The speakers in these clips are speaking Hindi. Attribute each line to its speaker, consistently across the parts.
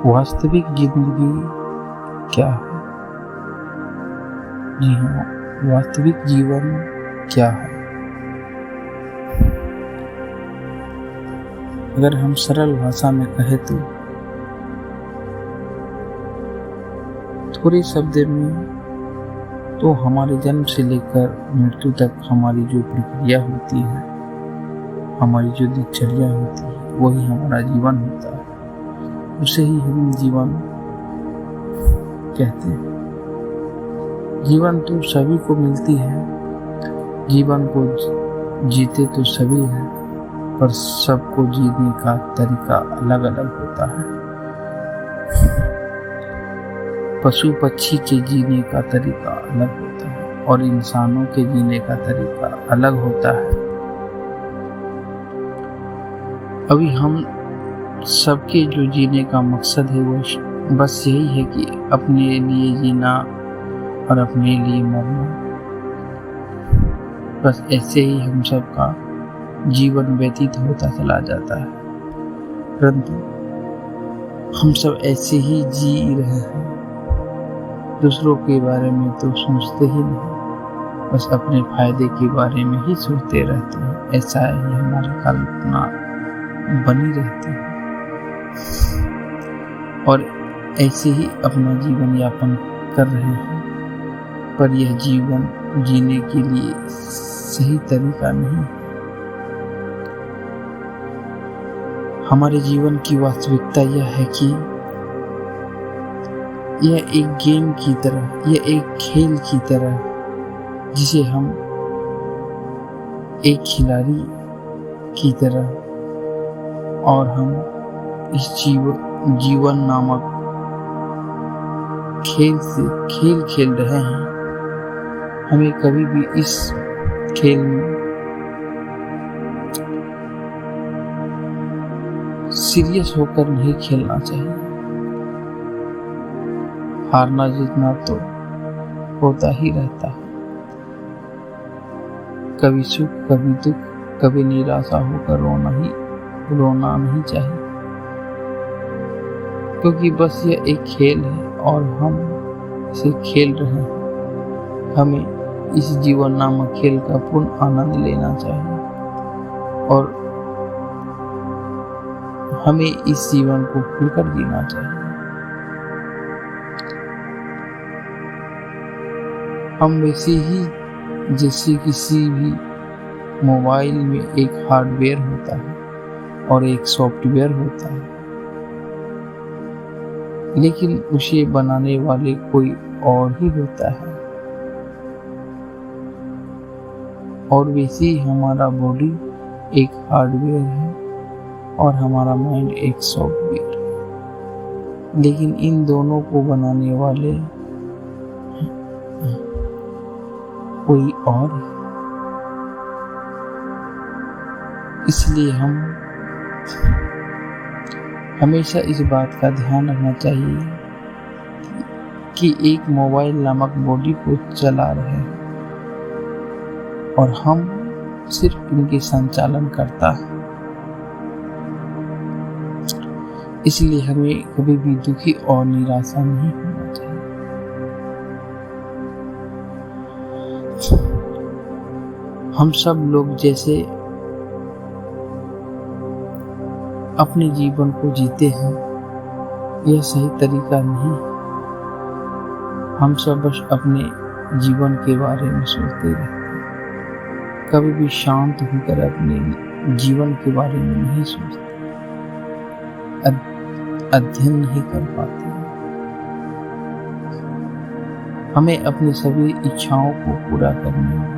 Speaker 1: वास्तविक जिंदगी क्या है? जी हाँ, वास्तविक जीवन क्या है? अगर हम सरल भाषा में कहें तो थोड़े शब्द में तो हमारे जन्म से लेकर मृत्यु तक हमारी जो प्रक्रिया होती है, हमारी जो दिनचर्या होती है, वही हमारा जीवन होता है। उसे ही हम जीवन कहते हैं। जीवन तो सभी को मिलती है, जीवन को जीते तो सभी हैं, पर सबको जीने का तरीका अलग अलग होता है। पशु पक्षी के जीने का तरीका अलग होता है और इंसानों के जीने का तरीका अलग होता है। अभी हम सबके जो जीने का मकसद है वो बस यही है कि अपने लिए जीना और अपने लिए मरना। बस ऐसे ही हम सबका जीवन व्यतीत होता चला जाता है, परंतु हम सब ऐसे ही जी रहे हैं। दूसरों के बारे में तो सोचते ही नहीं, बस अपने फायदे के बारे में ही सोचते रहते हैं। ऐसा ही हमारी कल्पना बनी रहती है और ऐसे ही अपना जीवन यापन कर रहे हैं, पर यह जीवन जीने के लिए सही तरीका नहीं है। हमारे जीवन की वास्तविकता यह है कि यह एक गेम की तरह, यह एक खेल की तरह, जिसे हम एक खिलाड़ी की तरह और हम इस जीवन नामक खेल से खेल रहे हैं। हमें कभी भी इस खेल में सीरियस होकर नहीं खेलना चाहिए। हारना जीतना तो होता ही रहता है, कभी सुख कभी दुख, कभी निराशा होकर रोना नहीं चाहिए, क्योंकि बस यह एक खेल है और हम इसे खेल रहे हैं। हमें इस जीवन नामक खेल का पूर्ण आनंद लेना चाहिए और हमें इस जीवन को खुलकर जीना चाहिए। हम वैसे ही जैसे किसी भी मोबाइल में एक हार्डवेयर होता है और एक सॉफ्टवेयर होता है, लेकिन उसे बनाने वाले कोई और ही होता है। और वैसे ही हमारा बॉडी एक हार्डवेयर है और हमारा माइंड एक सॉफ्टवेयर है, लेकिन इन दोनों को बनाने वाले कोई और है। इसलिए हम हमेशा इस बात का ध्यान रखना चाहिए कि एक मोबाइल नामक बॉडी को चला रहे हैं और हम सिर्फ इनके संचालन करता है। इसलिए हमें कभी भी दुखी और निराशा नहीं होना चाहिए। हम सब लोग जैसे अपने जीवन को जीते हैं, यह सही तरीका नहीं है। हम सब बस अपने जीवन के बारे में सोचते रहते हैं, कभी भी शांत होकर अपने जीवन के बारे में नहीं सोचते, अध्ययन नहीं कर पाते। हमें अपनी सभी इच्छाओं को पूरा करने में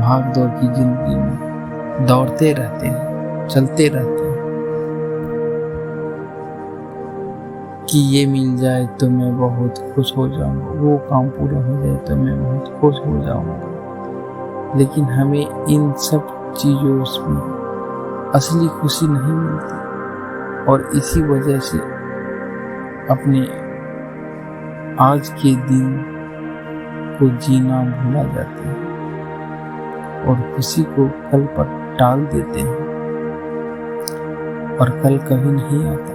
Speaker 1: भाग दौड़ की जिंदगी में दौड़ते रहते हैं, चलते रहते हैं कि ये मिल जाए तो मैं बहुत खुश हो जाऊंगा, वो काम पूरा हो जाए तो मैं बहुत खुश हो जाऊंगा। लेकिन हमें इन सब चीज़ों में असली खुशी नहीं मिलती और इसी वजह से अपने आज के दिन को जीना भूला जाते हैं और खुशी को कल पर टाल देते हैं। और कल कभी नहीं आता,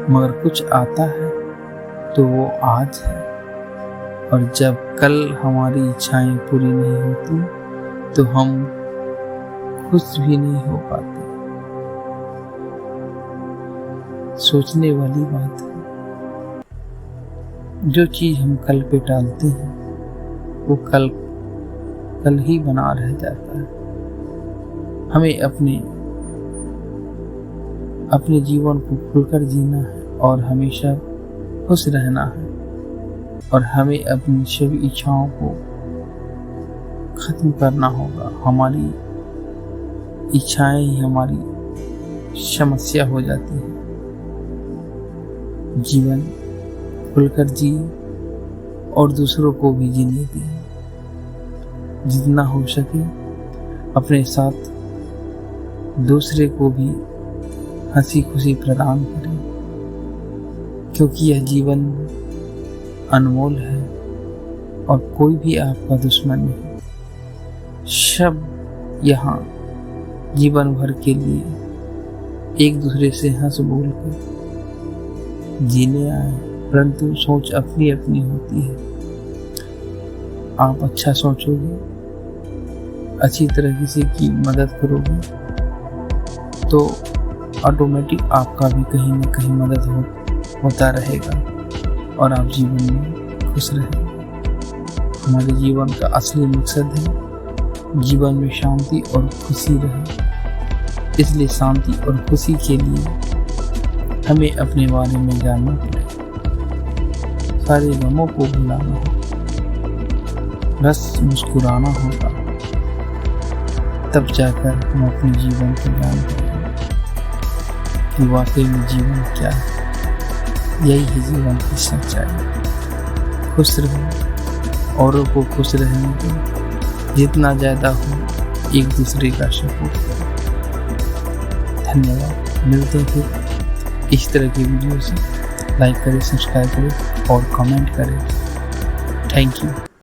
Speaker 1: मगर कुछ आता है तो वो आज है। और जब कल हमारी इच्छाएं पूरी नहीं होती तो हम खुश भी नहीं हो पाते। सोचने वाली बात है, जो चीज हम कल पे टालते हैं वो कल ही बना रह जाता है। हमें अपने जीवन को खुलकर जीना है और हमेशा खुश रहना है, और हमें अपनी सभी इच्छाओं को खत्म करना होगा। हमारी इच्छाएं ही हमारी समस्या हो जाती है। जीवन खुलकर जिए और दूसरों को भी जीने दिए। जितना हो सके अपने साथ दूसरे को भी हंसी खुशी प्रदान करें, क्योंकि यह जीवन अनमोल है और कोई भी आपका दुश्मन नहीं। सब यहाँ जीवन भर के लिए एक दूसरे से हंस बोल कर जीने आए, परंतु सोच अपनी अपनी होती है। आप अच्छा सोचोगे, अच्छी तरह किसी की मदद करोगे तो ऑटोमेटिक आपका भी कहीं ना कहीं मदद होता रहेगा और आप जीवन में खुश रहेंगे। हमारे जीवन का असली मकसद है जीवन में शांति और खुशी रहे। इसलिए शांति और खुशी के लिए हमें अपने बारे में जानना पड़ेगा, सारे गमों को भुलाना होगा, बस मुस्कुराना होगा, तब जाकर हम अपने जीवन को जान पाएंगे कि वाकई में जीवन क्या है। यही है जीवन की सच्चाई। खुश रहो, औरों को खुश रहने दो, जितना ज़्यादा हो एक दूसरे का सपोर्ट करो। धन्यवाद। मिलते हैं फिर इस तरह की वीडियो से। लाइक करें, सब्सक्राइब करें और कमेंट करें। Thank you.